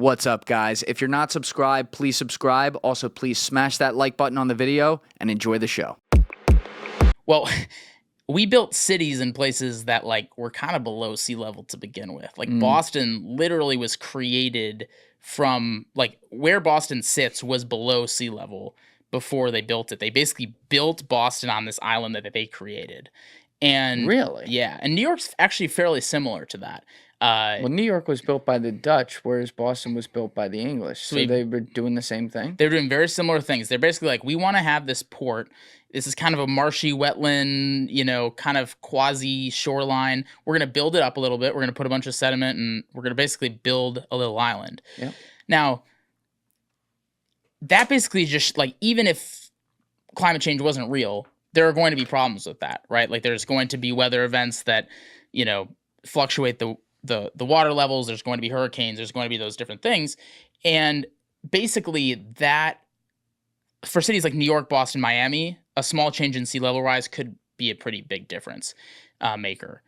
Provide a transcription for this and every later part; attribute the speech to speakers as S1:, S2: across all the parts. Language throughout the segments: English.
S1: What's up, guys? If you're not subscribed, please subscribe. Also, please smash that like button on the video and enjoy the show.
S2: Well, we built cities in places that like were kind of below sea level to begin with. Like Boston literally was created from like where Boston sits was below sea level before they built it. They basically built Boston on this island that they created. And
S1: Really?
S2: Yeah. And New York's actually fairly similar to that.
S1: Well, New York was built by the Dutch, whereas Boston was built by the English. So they were doing the same thing?
S2: They're doing very similar things. They're basically like, we want to have this port. This is kind of a marshy wetland, you know, kind of quasi shoreline. We're going to build it up a little bit. We're going to put a bunch of sediment and we're going to basically build a little island.
S1: Yep.
S2: Now, that basically just like, even if climate change wasn't real, there are going to be problems with that, right? Like there's going to be weather events that, you know, fluctuate the water levels. There's going to be hurricanes. There's going to be those different things. And basically that, for cities like New York, Boston, Miami, a small change in sea level rise could be a pretty big difference maker.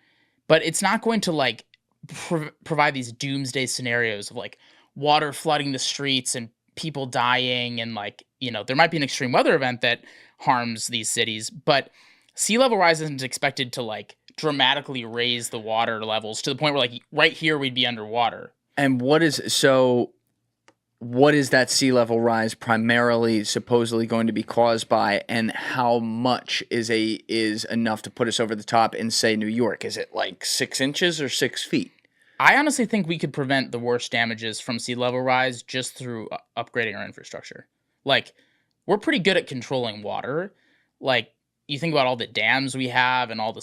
S2: But it's not going to like provide these doomsday scenarios of like water flooding the streets and people dying. And like, you know, there might be an extreme weather event that harms these cities, but sea level rise isn't expected to like dramatically raise the water levels to the point where like right here we'd be underwater.
S1: And what is that sea level rise primarily supposedly going to be caused by, and how much is enough to put us over the top in, say, New York? Is it like 6 inches or 6 feet?
S2: I honestly think we could prevent the worst damages from sea level rise just through upgrading our infrastructure. Like, we're pretty good at controlling water. Like, you think about all the dams we have and all the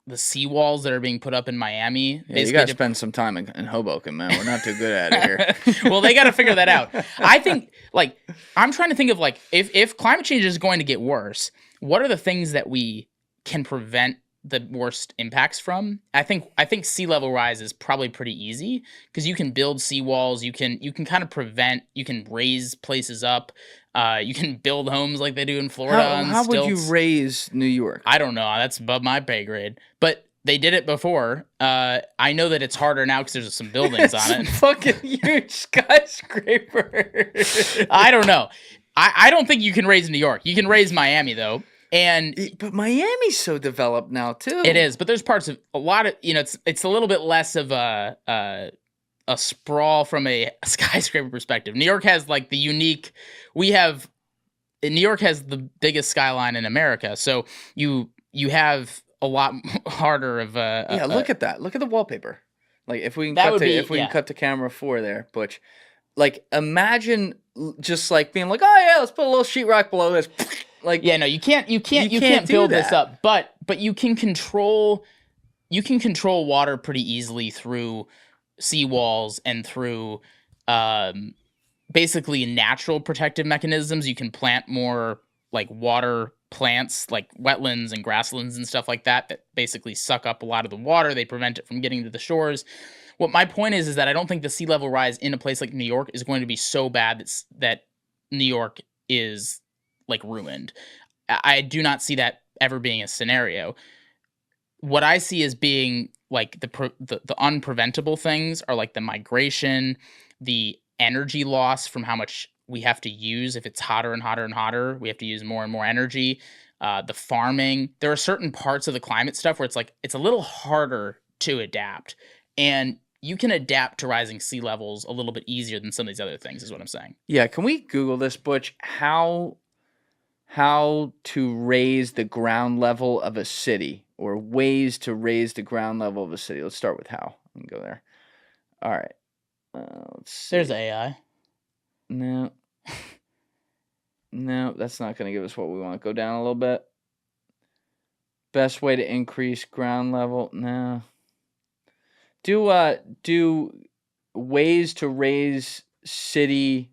S2: seawalls that are being put up in Miami.
S1: Yeah, you got to spend some time in Hoboken, man. We're not too good at it here.
S2: Well, they got to figure that out. I think, like, I'm trying to think of, like, if climate change is going to get worse, what are the things that we can prevent the worst impacts from? I think sea level rise is probably pretty easy because you can build seawalls. You can kind of prevent. You can raise places up. You can build homes like they do in Florida.
S1: How would you raise New York?
S2: I don't know. That's above my pay grade. But they did it before. I know that it's harder now because there's some buildings on it.
S1: Fucking huge skyscraper.
S2: I don't know. I don't think you can raise New York. You can raise Miami though.
S1: But Miami's so developed now too.
S2: It is, but there's parts of a lot of, you know, it's a little bit less of a sprawl from a skyscraper perspective. New York has like New York has the biggest skyline in America, so you have a lot harder of
S1: yeah. Look at that. Look at the wallpaper. Like if we can cut to camera 4 there, Butch. Like imagine just like being like, oh yeah, let's put a little sheetrock below this. Like
S2: yeah, no, you can't build this up, but you can control water pretty easily through seawalls and through basically natural protective mechanisms. You can plant more like water plants, like wetlands and grasslands and stuff like that basically suck up a lot of the water. They prevent it from getting to the shores. What my point is that I don't think the sea level rise in a place like New York is going to be so bad that New York is like ruined. I do not see that ever being a scenario. What I see as being like the unpreventable things are like the migration, the energy loss from how much we have to use. If it's hotter and hotter and hotter, we have to use more and more energy. The farming. There are certain parts of the climate stuff where it's like it's a little harder to adapt, and you can adapt to rising sea levels a little bit easier than some of these other things, is what I'm saying.
S1: Yeah, can we Google this, Butch? How to raise the ground level of a city, or ways to raise the ground level of a city. Let's start with how. We can go there. All right. Let's see.
S2: There's AI.
S1: No. No, that's not going to give us what we want. Go down a little bit. Best way to increase ground level. No. Do ways to raise city.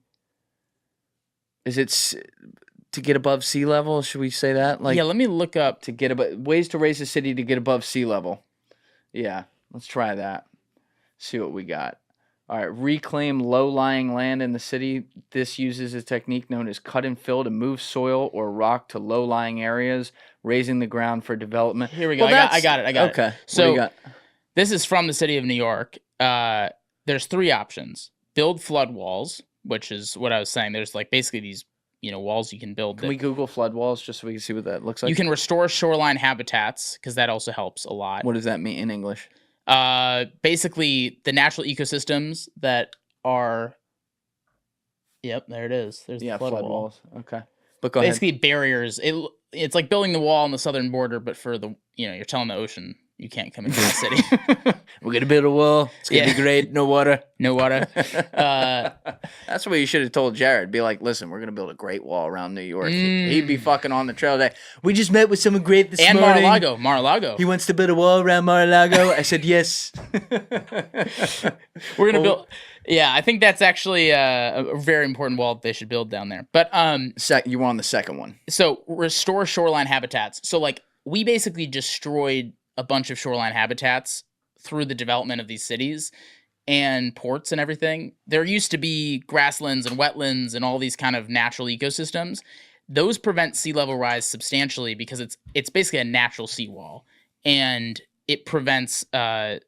S1: Is it to get above sea level? Should we say that? Like,
S2: yeah, let me look up
S1: to get above ways to raise a city to get above sea level. Yeah, let's try that. See what we got. All right, reclaim low-lying land in the city. This uses a technique known as cut and fill to move soil or rock to low-lying areas, raising the ground for development.
S2: Here we go. Well, I got it.
S1: Okay.
S2: So this is from the city of New York. There's 3 options. build flood walls, which is what I was saying. There's like basically these, walls you can build.
S1: Can we Google flood walls just so we can see what that looks like?
S2: You can restore shoreline habitats because that also helps a lot.
S1: What does that mean in English?
S2: Basically the natural ecosystems that are. Yep, there it is. There's the flood wall.
S1: Walls. Okay, but go
S2: basically
S1: ahead.
S2: Barriers. It's like building the wall on the southern border, but for the you're telling the ocean you can't come into the city.
S1: We're gonna build a wall. It's gonna be great. No water.
S2: No water.
S1: That's what you should have told Jared. Be like, listen, we're gonna build a great wall around New York. He'd be fucking on the trail today. We just met with someone great this morning.
S2: And Mar-a-Lago.
S1: He wants to build a wall around Mar-a-Lago. I said yes.
S2: We're gonna build. Yeah, I think that's actually a very important wall that they should build down there. But
S1: you were on the second one.
S2: So restore shoreline habitats. So like we basically destroyed a bunch of shoreline habitats through the development of these cities and ports and everything. There used to be grasslands and wetlands and all these kind of natural ecosystems. Those prevent sea level rise substantially because it's basically a natural seawall, and it prevents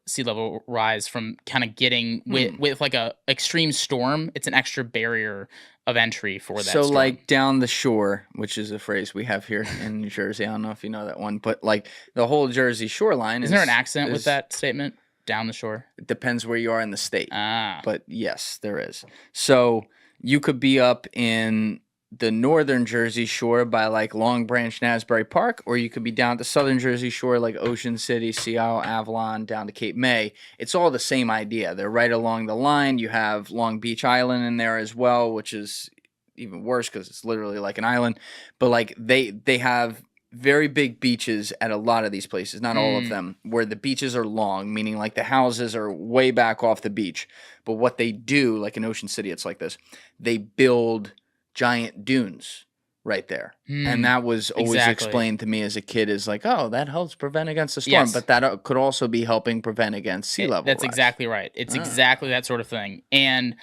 S2: sea level rise from kind of getting with like a extreme storm. It's an extra barrier of entry for that. So storm.
S1: Like down the shore, which is a phrase we have here in New Jersey. I don't know if you know that one, but like the whole Jersey shoreline.
S2: Isn't there an accent with that statement? Down the shore?
S1: It depends where you are in the state. But yes, there is. So you could be up in the northern Jersey shore by like Long Branch, Asbury Park, or you could be down at the southern Jersey shore like Ocean City, Sea Isle, Avalon, down to Cape May. It's all the same idea. They're right along the line. You have Long Beach Island in there as well, which is even worse because it's literally like an island. But like they have very big beaches at a lot of these places, not all of them, where the beaches are long, meaning like the houses are way back off the beach. But what they do, like in Ocean City, it's like this. They build giant dunes right there. And that was always explained to me as a kid as like, oh, that helps prevent against the storm. Yes. But that could also be helping prevent against sea level
S2: That's
S1: rise.
S2: Exactly right. It's exactly that sort of thing. And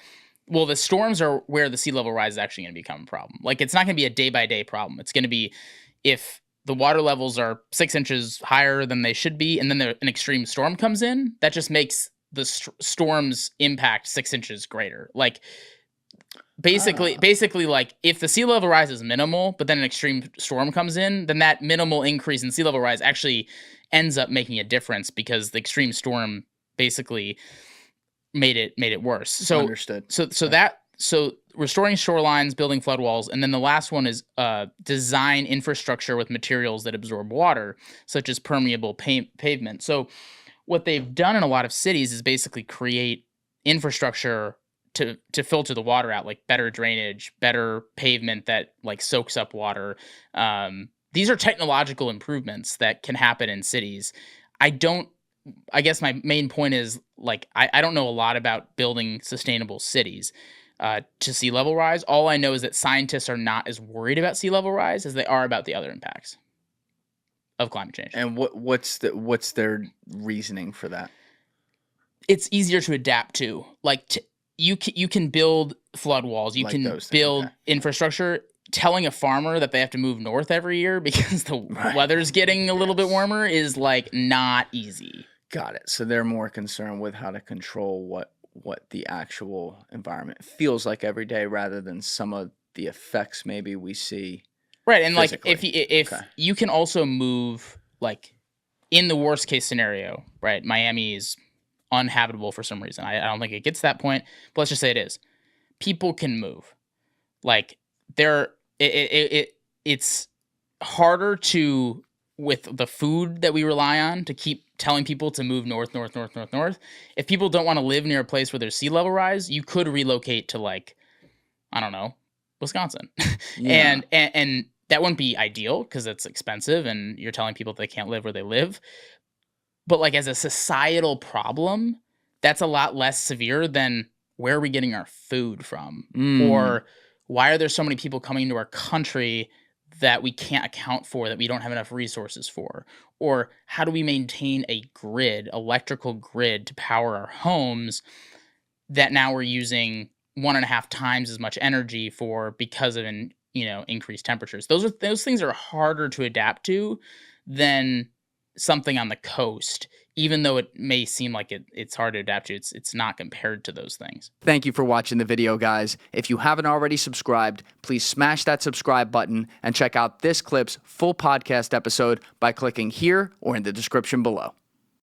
S2: well, the storms are where the sea level rise is actually going to become a problem. Like it's not going to be a day-by-day problem. It's going to be if the water levels are 6 inches higher than they should be, and then an extreme storm comes in, that just makes the storm's impact 6 inches greater. Like basically like if the sea level rise is minimal, but then an extreme storm comes in, then that minimal increase in sea level rise actually ends up making a difference because the extreme storm basically made it worse. So
S1: understood.
S2: So restoring shorelines, building flood walls, and then the last one is design infrastructure with materials that absorb water, such as permeable pavement. So what they've done in a lot of cities is basically create infrastructure to filter the water out, like better drainage, better pavement that like soaks up water. These are technological improvements that can happen in cities. I guess my main point is like I don't know a lot about building sustainable cities to sea level rise. All I know is that scientists are not as worried about sea level rise as they are about the other impacts of climate change.
S1: And what's their reasoning for that?
S2: It's easier to adapt to. Like you can build flood walls. You like can build infrastructure. Telling a farmer that they have to move north every year because the weather's getting a little bit warmer is like not easy.
S1: Got it. So they're more concerned with how to control what the actual environment feels like every day rather than some of the effects maybe we see.
S2: Right. And physically. Like if you can also move, like in the worst case scenario, right? Miami is uninhabitable for some reason. I don't think it gets to that point, but let's just say it is. People can move. Like it's harder to, with the food that we rely on, to keep telling people to move north. If people don't want to live near a place where there's sea level rise, you could relocate to like, I don't know, Wisconsin. Yeah. And that wouldn't be ideal because it's expensive and you're telling people they can't live where they live. But like as a societal problem, that's a lot less severe than where are we getting our food from? Or why are there so many people coming into our country that we can't account for, that we don't have enough resources for? Or how do we maintain a electrical grid to power our homes that now we're using 1.5 times as much energy for because of increased temperatures? Those things are harder to adapt to than something on the coast even though it may seem like it's hard to adapt to, it's not compared to those things.
S1: Thank you for watching the video, guys. If you haven't already subscribed, please smash that subscribe button and check out this clip's full podcast episode by clicking here or in the description below.